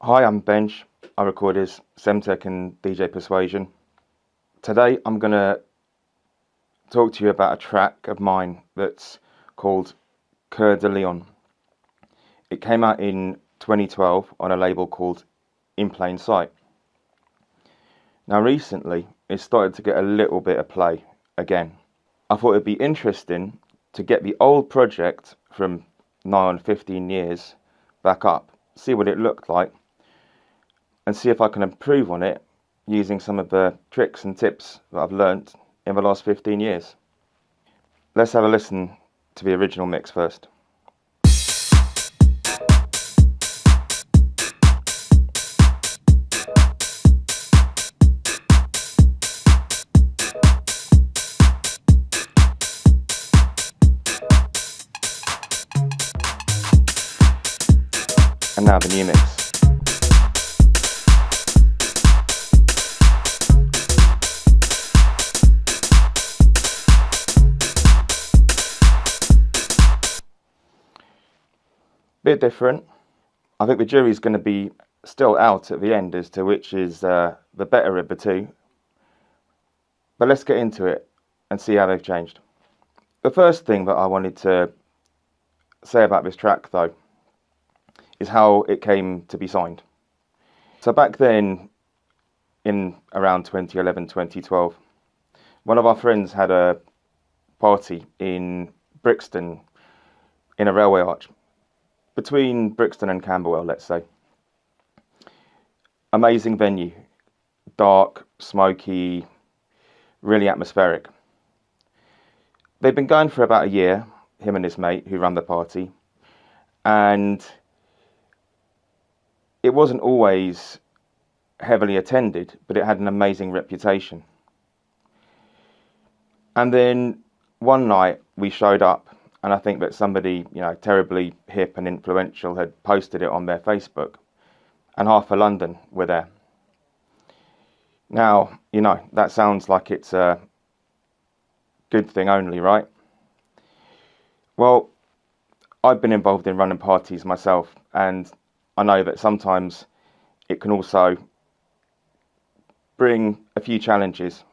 Hi, I'm Benj. I record as Semtek and DJ Persuasion. Today I'm going to talk to you about a track of mine that's called Couer De Lyon. It came out in 2012 on a label called In Plain Sight. Now recently it started to get a little bit of play again. I thought it'd be interesting to get the old project from nigh on 15 years back up, see what it looked like, and see if I can improve on it using some of the tricks and tips that I've learnt in the last 15 years. Let's have a listen to the original mix first. And now the new mix. Bit different. I think the jury's going to be still out at the end as to which is the better of the two. But let's get into it and see how they've changed. The first thing that I wanted to say about this track, though, is how it came to be signed. So back then, in around 2011, 2012, one of our friends had a party in Brixton in a railway arch. Between Brixton and Camberwell, let's say. Amazing venue, dark, smoky, really atmospheric. They'd been going for about a year, him and his mate who ran the party, and it wasn't always heavily attended, but it had an amazing reputation. And then one night we showed up, and I think that somebody, terribly hip and influential had posted it on their Facebook, and half of London were there. Now, that sounds like it's a good thing only, right? Well, I've been involved in running parties myself, and I know that sometimes it can also bring a few challenges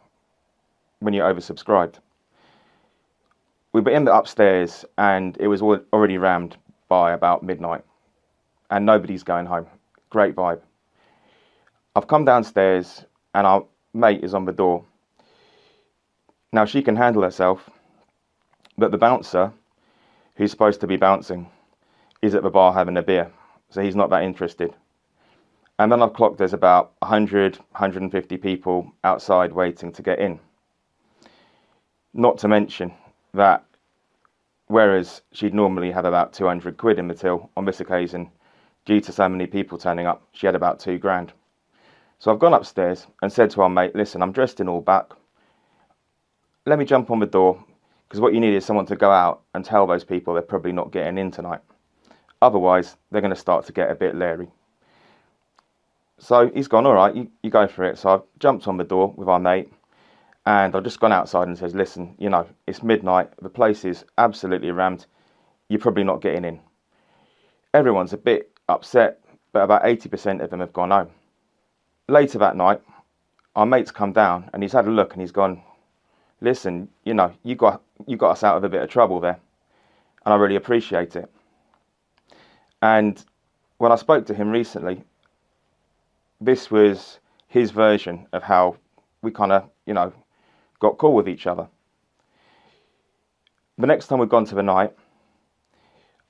when you're oversubscribed. We were in the upstairs and it was already rammed by about midnight and nobody's going home. Great vibe. I've come downstairs and our mate is on the door. Now she can handle herself, but the bouncer, who's supposed to be bouncing, is at the bar having a beer, so he's not that interested. And then I've clocked there's about 100, 150 people outside waiting to get in. Not to mention that whereas she'd normally have about 200 quid in the till, on this occasion, due to so many people turning up, she had about £2,000. So I've gone upstairs and said to our mate, listen, I'm dressed in all black. Let me jump on the door, because what you need is someone to go out and tell those people they're probably not getting in tonight. Otherwise, they're going to start to get a bit leery. So he's gone, all right, you go for it. So I've jumped on the door with our mate, and I've just gone outside and says, listen, it's midnight, the place is absolutely rammed, you're probably not getting in. Everyone's a bit upset, but about 80% of them have gone home. Later that night, our mate's come down and he's had a look and he's gone, listen, you got us out of a bit of trouble there, and I really appreciate it. And when I spoke to him recently, this was his version of how we kind of, got cool with each other. The next time we'd gone to the night,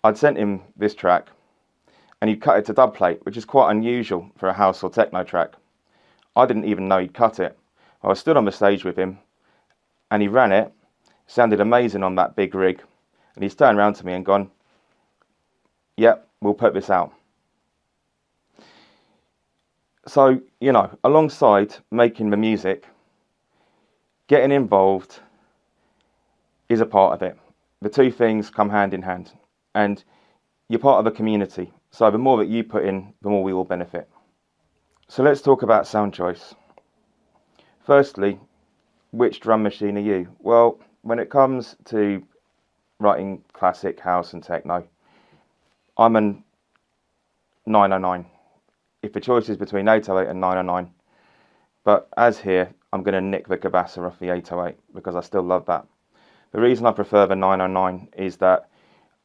I'd sent him this track and he'd cut it to dub plate, which is quite unusual for a house or techno track. I didn't even know he'd cut it. I was stood on the stage with him and he ran it, sounded amazing on that big rig, and he's turned around to me and gone, yep, we'll put this out. So, alongside making the music, getting involved is a part of it. The two things come hand in hand, and you're part of a community. So the more that you put in, the more we all benefit. So let's talk about sound choice. Firstly, which drum machine are you? Well, when it comes to writing classic house and techno, I'm an 909. if the choice is between 808 and 909. But as here, I'm going to nick the cabassa off the 808 because I still love that. The reason I prefer the 909 is that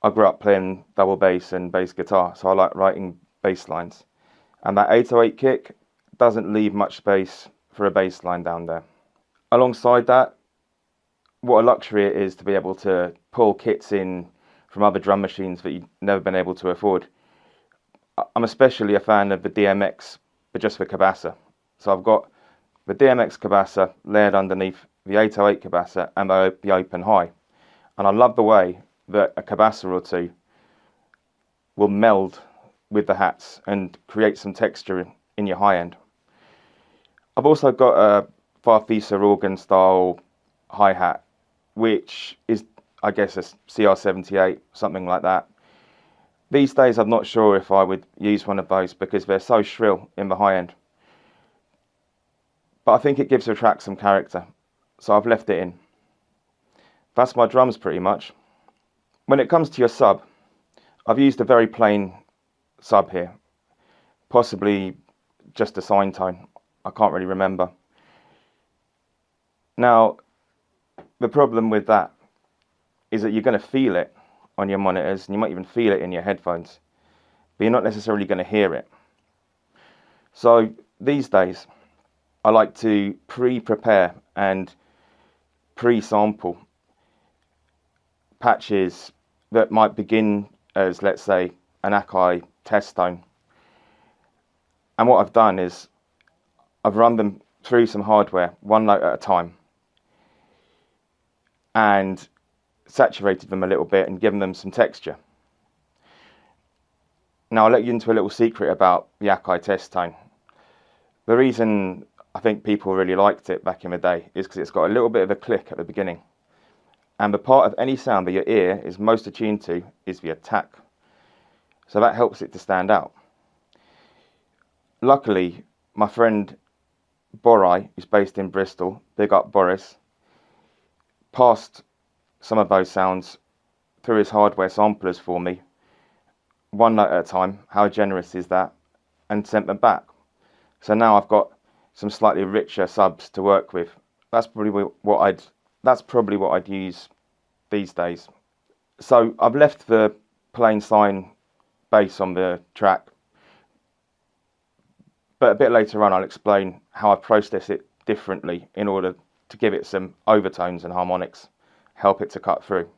I grew up playing double bass and bass guitar, so I like writing bass lines. And that 808 kick doesn't leave much space for a bass line down there. Alongside that, what a luxury it is to be able to pull kits in from other drum machines that you've never been able to afford. I'm especially a fan of the DMX, but just for cabassa. So I've got the DMX cabassa layered underneath the 808 cabassa and the open high. And I love the way that a cabassa or two will meld with the hats and create some texture in your high end. I've also got a Farfisa organ style hi-hat, which is, I guess, a CR78, something like that. These days I'm not sure if I would use one of those because they're so shrill in the high end. But I think it gives the track some character, so I've left it in. That's my drums pretty much. When it comes to your sub, I've used a very plain sub here, possibly just a sine tone. I can't really remember. Now, the problem with that is that you're going to feel it on your monitors, and you might even feel it in your headphones, but you're not necessarily going to hear it. So these days, I like to pre-prepare and pre-sample patches that might begin as, let's say, an Akai test tone. And what I've done is I've run them through some hardware, one note at a time, and saturated them a little bit and given them some texture. Now I'll let you into a little secret about the Akai test tone. The reason I think people really liked it back in the day is because it's got a little bit of a click at the beginning. And the part of any sound that your ear is most attuned to is the attack. So that helps it to stand out. Luckily, my friend Borai, who's based in Bristol, big up Boris, passed some of those sounds through his hardware samplers for me, one note at a time. How generous is that? And sent them back. So now I've got some slightly richer subs to work with. That's probably what I'd use these days. So I've left the plain sine bass on the track, but a bit later on I'll explain how I process it differently in order to give it some overtones and harmonics, help it to cut through.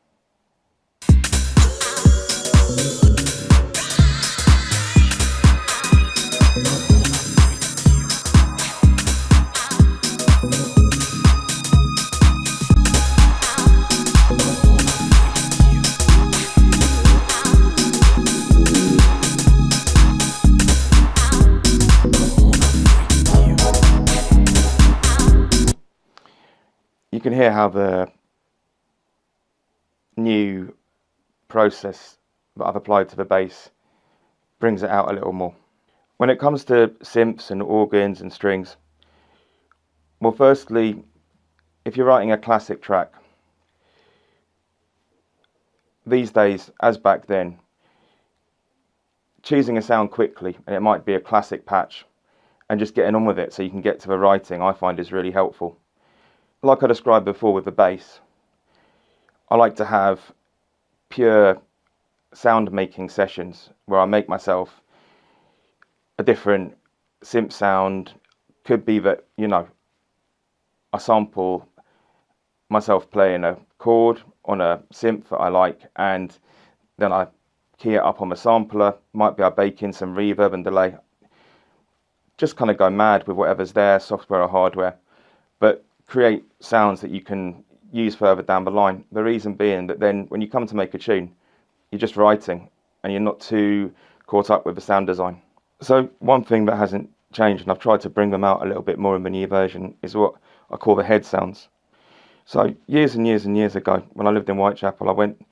You can hear how the new process that I've applied to the bass brings it out a little more. When it comes to synths and organs and strings, well, firstly, if you're writing a classic track, these days, as back then, choosing a sound quickly, and it might be a classic patch, and just getting on with it so you can get to the writing, I find is really helpful. Like I described before with the bass, I like to have pure sound making sessions where I make myself a different synth sound. Could be that, you know, I sample myself playing a chord on a synth that I like, and then I key it up on the sampler. Might be I bake in some reverb and delay. Just kind of go mad with whatever's there, software or hardware, but create sounds that you can use further down the line. The reason being that then when you come to make a tune, you're just writing and you're not too caught up with the sound design. So one thing that hasn't changed, and I've tried to bring them out a little bit more in the new version, is what I call the head sounds. So years and years and years ago, when I lived in Whitechapel, I went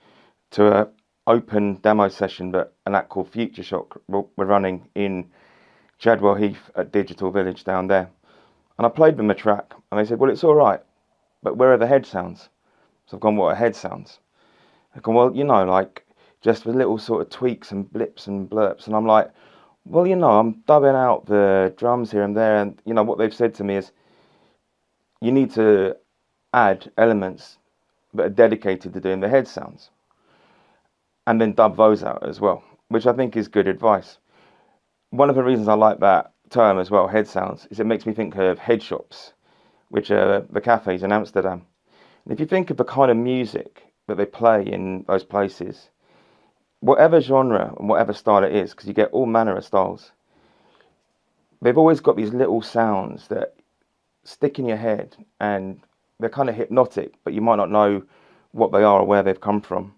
to an open demo session that an act called Future Shock were running in Chadwell Heath at Digital Village down there. And I played them a track, and they said, well, it's all right, but where are the head sounds? So I've gone, what are head sounds? I've gone, well, you know, like just the little sort of tweaks and blips and blurps. And I'm like, Well, I'm dubbing out the drums here and there, and what they've said to me is you need to add elements that are dedicated to doing the head sounds, and then dub those out as well, which I think is good advice. One of the reasons I like that term as well, head sounds, is it makes me think of head shops, which are the cafes in Amsterdam. And if you think of the kind of music that they play in those places, whatever genre and whatever style it is, because you get all manner of styles, they've always got these little sounds that stick in your head, and they're kind of hypnotic, but you might not know what they are or where they've come from.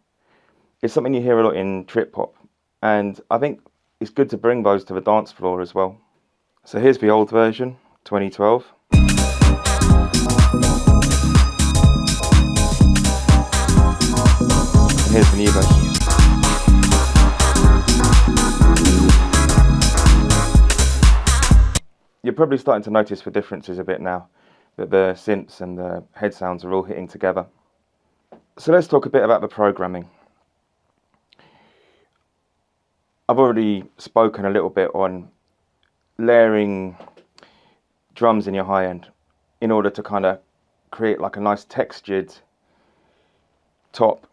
It's something you hear a lot in trip hop, and I think it's good to bring those to the dance floor as well. So here's the old version, 2012. And here's the new version. You're probably starting to notice the differences a bit now, that the synths and the head sounds are all hitting together. So let's talk a bit about the programming. I've already spoken a little bit on layering drums in your high end in order to kind of create like a nice textured top.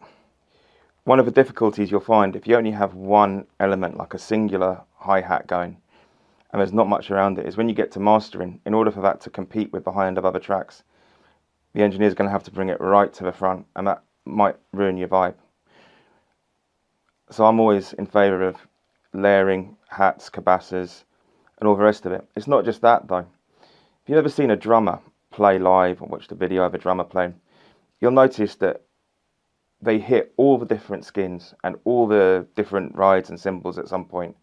One of the difficulties you'll find if you only have one element, like a singular hi-hat going, and there's not much around it, is when you get to mastering, in order for that to compete with the high end of other tracks, the engineer's going to have to bring it right to the front, and that might ruin your vibe. So I'm always in favour of layering hats, cabasses, and all the rest of it. It's not just that though. If you've ever seen a drummer play live or watched a video of a drummer playing, you'll notice that they hit all the different skins and all the different rides and cymbals at some point.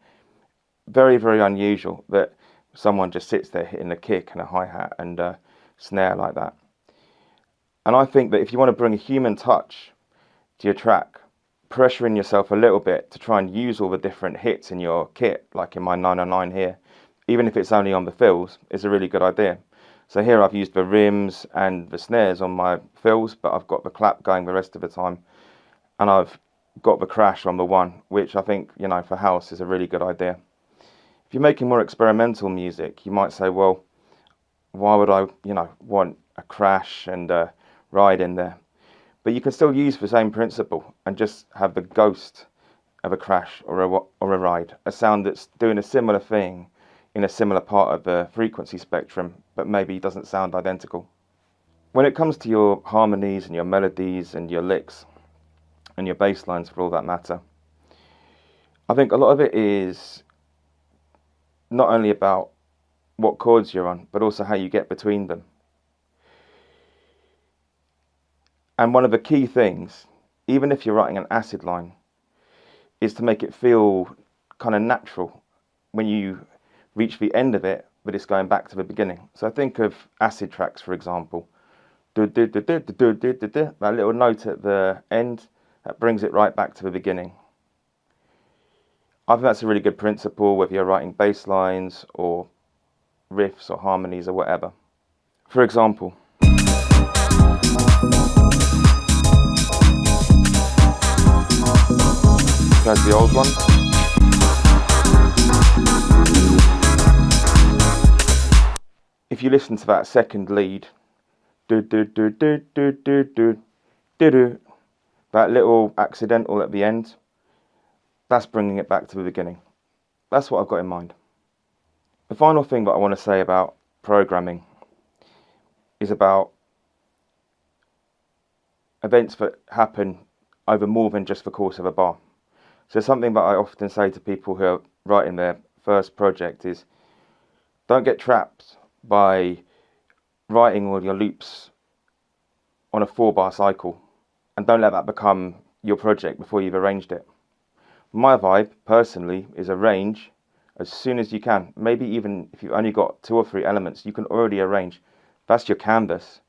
Very, very unusual that someone just sits there hitting a kick and a hi-hat and a snare like that. And I think that if you want to bring a human touch to your track, pressuring yourself a little bit to try and use all the different hits in your kit, like in my 909 here, even if it's only on the fills, is a really good idea. So here I've used the rims and the snares on my fills, but I've got the clap going the rest of the time, and I've got the crash on the one, which I think, for house is a really good idea. If you're making more experimental music, you might say, well, why would I, want a crash and a ride in there? But you can still use the same principle and just have the ghost of a crash or a ride, a sound that's doing a similar thing in a similar part of the frequency spectrum, but maybe doesn't sound identical. When it comes to your harmonies and your melodies and your licks and your bass lines, for all that matter, I think a lot of it is not only about what chords you're on, but also how you get between them. And one of the key things, even if you're writing an acid line, is to make it feel kind of natural when you reach the end of it, but it's going back to the beginning. So think of acid tracks, for example. That little note at the end, that brings it right back to the beginning. I think that's a really good principle, whether you're writing bass lines or riffs or harmonies or whatever. For example, that's the old one. If you listen to that second lead, that little accidental at the end, that's bringing it back to the beginning. That's what I've got in mind. The final thing that I want to say about programming is about events that happen over more than just the course of a bar. So something that I often say to people who are writing their first project is, don't get trapped by writing all your loops on a 4-bar cycle, and don't let that become your project before you've arranged it. My vibe, personally, is arrange as soon as you can. Maybe even if you've only got 2 or 3 elements, you can already arrange. That's your canvas.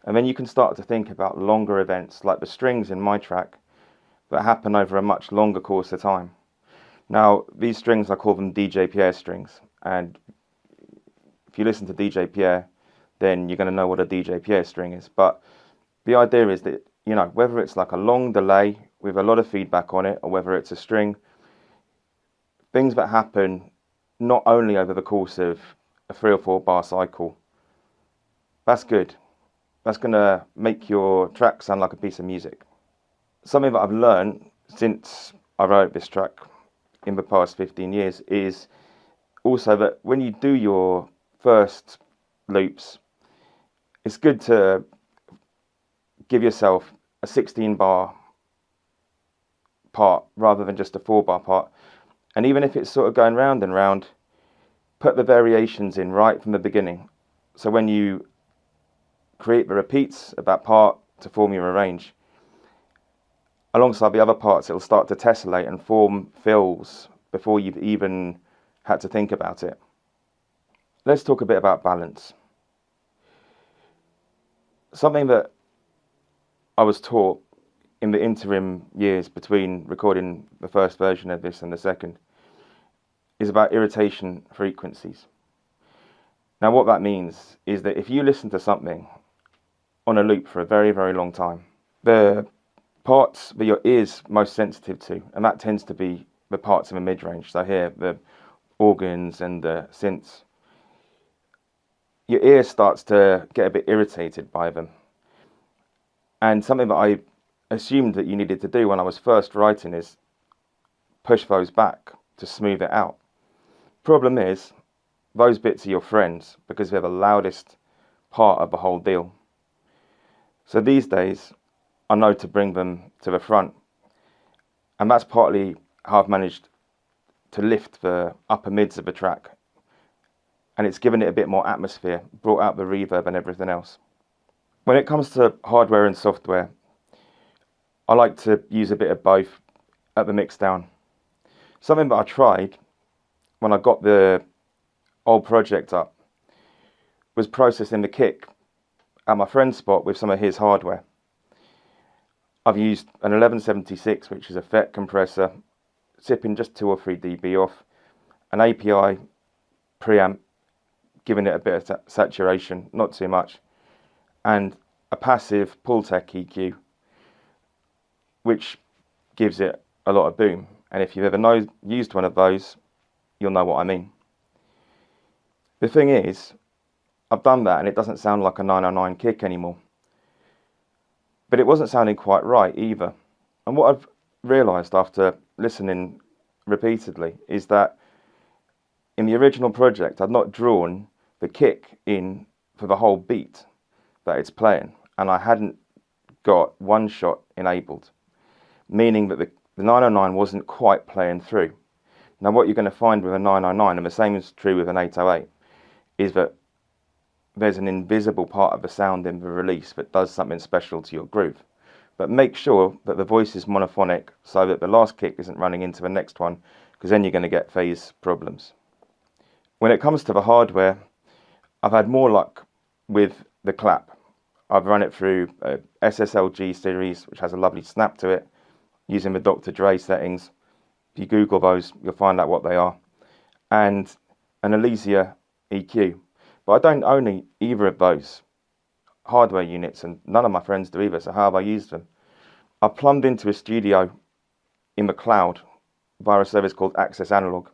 And then you can start to think about longer events, like the strings in my track, that happen over a much longer course of time. Now, these strings, I call them DJ Pierre strings. And if you listen to DJ Pierre, then you're going to know what a DJ Pierre string is. But the idea is that, whether it's like a long delay with a lot of feedback on it, or whether it's a string, things that happen not only over the course of a 3 or 4 bar cycle. That's good. That's going to make your track sound like a piece of music. Something that I've learned since I wrote this track in the past 15 years is also that when you do your first loops, it's good to give yourself a 16 bar part rather than just a 4 bar part. And even if it's sort of going round and round, put the variations in right from the beginning. So when you create the repeats of that part to form your range, alongside the other parts, it'll start to tessellate and form fills before you've even had to think about it. Let's talk a bit about balance. Something that I was taught in the interim years between recording the first version of this and the second is about irritation frequencies. Now what that means is that if you listen to something on a loop for a very, very long time, the parts that your ear's most sensitive to, and that tends to be the parts in the mid-range, so here the organs and the synths, your ear starts to get a bit irritated by them. And something that I assumed that you needed to do when I was first writing is push those back to smooth it out. Problem is, those bits are your friends because they're the loudest part of the whole deal. So these days, I know to bring them to the front. And that's partly how I've managed to lift the upper mids of the track. And it's given it a bit more atmosphere, brought out the reverb and everything else. When it comes to hardware and software, I like to use a bit of both at the mix down. Something that I tried when I got the old project up was processing the kick at my friend's spot with some of his hardware. I've used an 1176, which is a FET compressor, sipping just 2 or 3 dB off, an API preamp, giving it a bit of saturation, not too much, and a passive Pultec EQ, which gives it a lot of boom. And if you've ever used one of those, you'll know what I mean. The thing is, I've done that and it doesn't sound like a 909 kick anymore. But it wasn't sounding quite right either. And what I've realised after listening repeatedly is that in the original project, I'd not drawn the kick in for the whole beat that it's playing. And I hadn't got one shot enabled, meaning that the 909 wasn't quite playing through. Now what you're going to find with a 909, and the same is true with an 808, is that there's an invisible part of the sound in the release that does something special to your groove. But make sure that the voice is monophonic so that the last kick isn't running into the next one, because then you're going to get phase problems. When it comes to the hardware, I've had more luck with the clap. I've run it through a SSLG series, which has a lovely snap to it, using the Dr. Dre settings. If you Google those, you'll find out what they are. And an Elysia EQ. But I don't own either of those hardware units, and none of my friends do either, so how have I used them? I plumbed into a studio in the cloud via a service called Access Analog,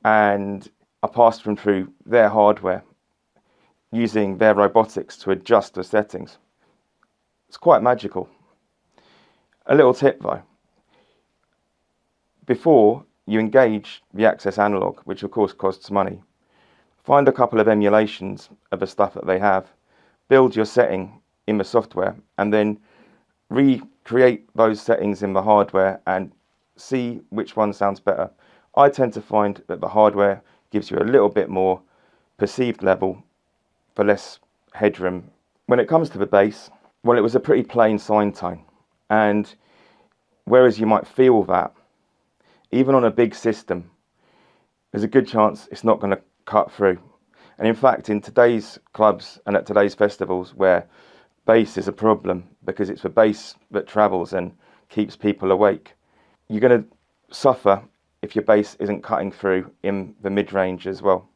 and I passed them through their hardware using their robotics to adjust the settings. It's quite magical. A little tip though, before you engage the Access Analog, which of course costs money, find a couple of emulations of the stuff that they have, build your setting in the software, and then recreate those settings in the hardware and see which one sounds better. I tend to find that the hardware gives you a little bit more perceived level for less headroom. When it comes to the bass, well, it was a pretty plain sine tone, and whereas you might feel that, even on a big system, there's a good chance it's not going to cut through. And in fact, in today's clubs and at today's festivals where bass is a problem because it's the bass that travels and keeps people awake, you're going to suffer if your bass isn't cutting through in the mid-range as well.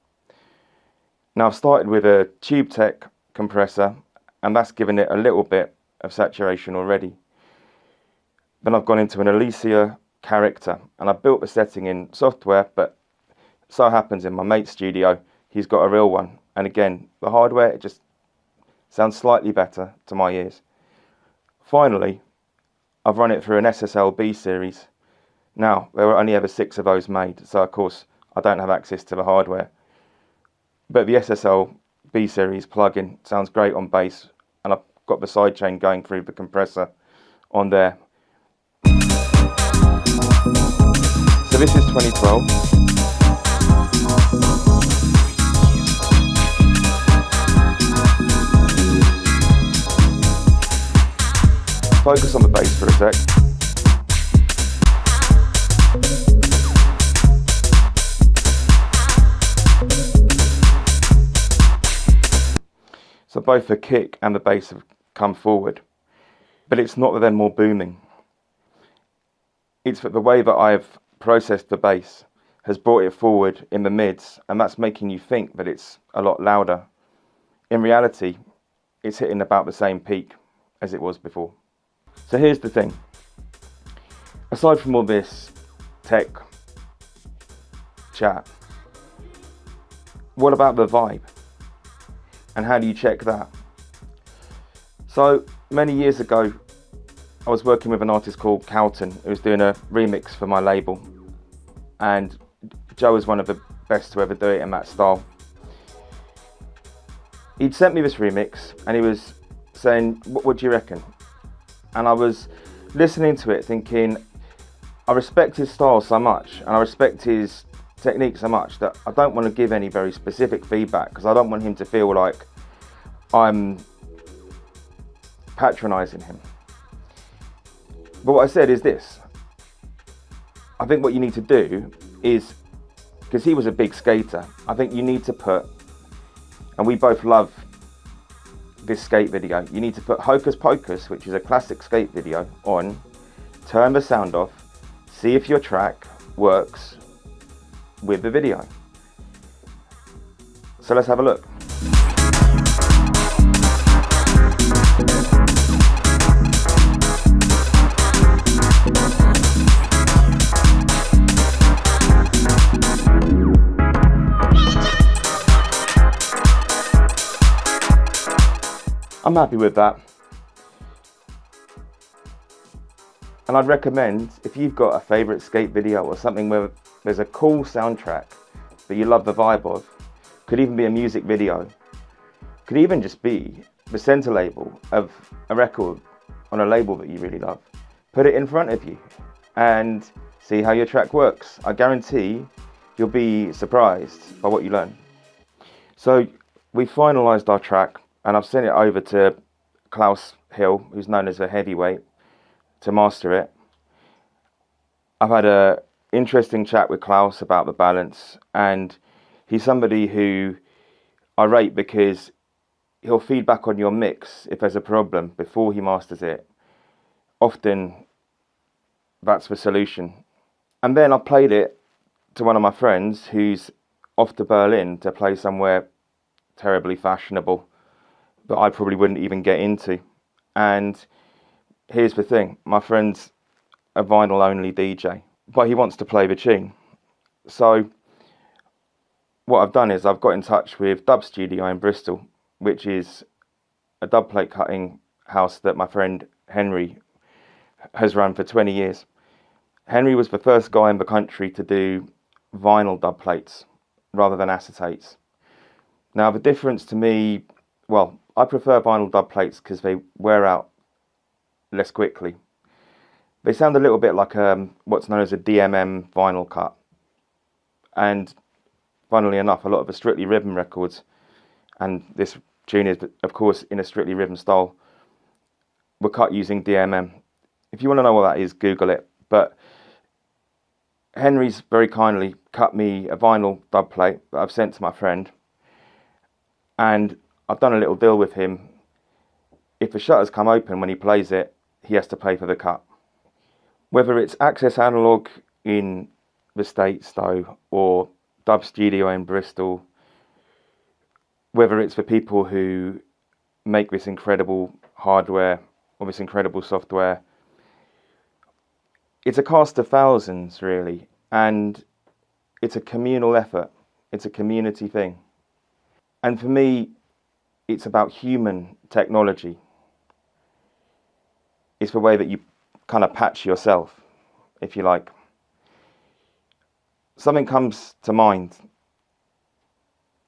Now I've started with a TubeTech compressor, and that's given it a little bit of saturation already. Then I've gone into an Elysia character, and I built the setting in software, but So happens in my mate's studio, he's got a real one. And again, the hardware, it just sounds slightly better to my ears. Finally, I've run it through an SSL B series. Now, there were only ever 6 of those made, so of course I don't have access to the hardware. But the SSL B series plugin sounds great on bass, and I've got the sidechain going through the compressor on there. So this is 2012. Focus on the bass for a sec. So both the kick and the bass have come forward, but it's not that they're more booming. It's that the way that I've processed the bass has brought it forward in the mids, and that's making you think that it's a lot louder. In reality, it's hitting about the same peak as it was before. So here's the thing. Aside from all this tech chat, what about the vibe? And how do you check that? So many years ago, I was working with an artist called Couer, who was doing a remix for my label. And Joe was one of the best to ever do it in that style. He'd sent me this remix and he was saying, what do you reckon? And I was listening to it thinking, I respect his style so much and I respect his technique so much that I don't want to give any very specific feedback, because I don't want him to feel like I'm patronising him. But what I said is this: I think what you need to do is, because he was a big skater, I think you need to put, and we both love this skate video, you need to put Hocus Pocus, which is a classic skate video, on, turn the sound off, see if your track works with the video. So let's have a look. I'm happy with that. And I'd recommend, if you've got a favourite skate video or something where there's a cool soundtrack that you love the vibe of, could even be a music video, could even just be the centre label of a record on a label that you really love, put it in front of you and see how your track works. I guarantee you'll be surprised by what you learn. So we finalised our track, and I've sent it over to Klaus Hill, who's known as a heavyweight, to master it. I've had an interesting chat with Klaus about the balance, and he's somebody who I rate because he'll feed back on your mix if there's a problem before he masters it. Often that's the solution. And then I played it to one of my friends who's off to Berlin to play somewhere terribly fashionable that I probably wouldn't even get into. And here's the thing, my friend's a vinyl only DJ, but he wants to play the tune. So what I've done is I've got in touch with Dub Studio in Bristol, which is a dub plate cutting house that my friend Henry has run for 20 years. Henry was the first guy in the country to do vinyl dub plates rather than acetates. Now the difference to me, well, I prefer vinyl dub plates because they wear out less quickly. They sound a little bit like what's known as a DMM vinyl cut. And funnily enough, a lot of the Strictly Rhythm records, and this tune is, of course, in a Strictly Rhythm style, were cut using DMM. If you want to know what that is, Google it. But Henry's very kindly cut me a vinyl dub plate that I've sent to my friend. And I've done a little deal with him. If the shutters come open when he plays it, he has to pay for the cut. Whether it's Access Analog in the States though, or Dub Studio in Bristol, whether it's for people who make this incredible hardware or this incredible software, it's a cast of thousands really. And it's a communal effort. It's a community thing. And for me, it's about human technology. It's the way that you kind of patch yourself, if you like. Something comes to mind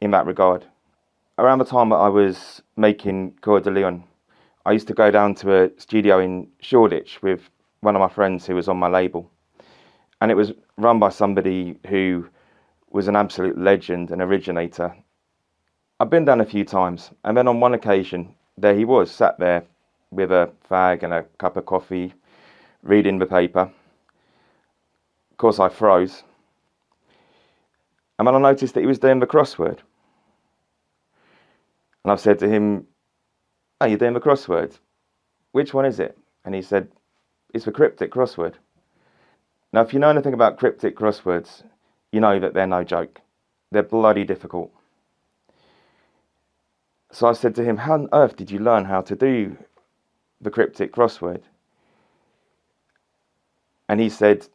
in that regard. Around the time that I was making Couer De Lyon, I used to go down to a studio in Shoreditch with one of my friends who was on my label. And it was run by somebody who was an absolute legend and originator. I've been down a few times, and then on one occasion, there he was, sat there with a fag and a cup of coffee, reading the paper. Of course, I froze. And then I noticed that he was doing the crossword. And I've said to him, "Oh, you're doing the crossword? Which one is it?" And he said, "It's the cryptic crossword." Now, if you know anything about cryptic crosswords, you know that they're no joke. They're bloody difficult. So I said to him, "How on earth did you learn how to do the cryptic crossword?" And he said,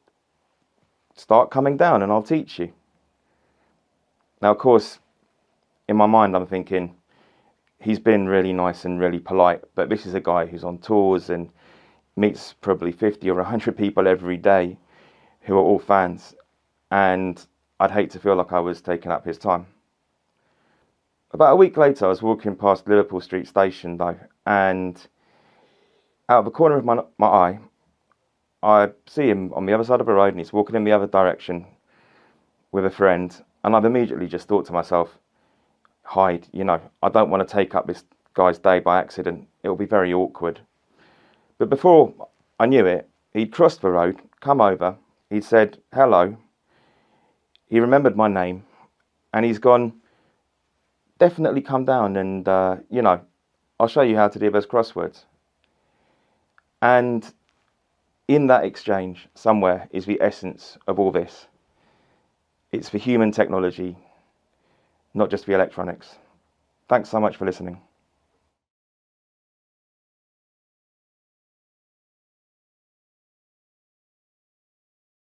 "Start coming down and I'll teach you." Now, of course, in my mind, I'm thinking, he's been really nice and really polite, but this is a guy who's on tours and meets probably 50 or 100 people every day who are all fans, and I'd hate to feel like I was taking up his time. About a week later, I was walking past Liverpool Street Station, though, and out of the corner of my eye, I see him on the other side of the road, and he's walking in the other direction with a friend, and I've immediately just thought to myself, hide, I don't want to take up this guy's day by accident. It'll be very awkward. But before I knew it, he'd crossed the road, come over, he'd said hello, he remembered my name, and he's gone, "Definitely come down and, I'll show you how to do those crosswords." And in that exchange, somewhere, is the essence of all this. It's the human technology, not just the electronics. Thanks so much for listening.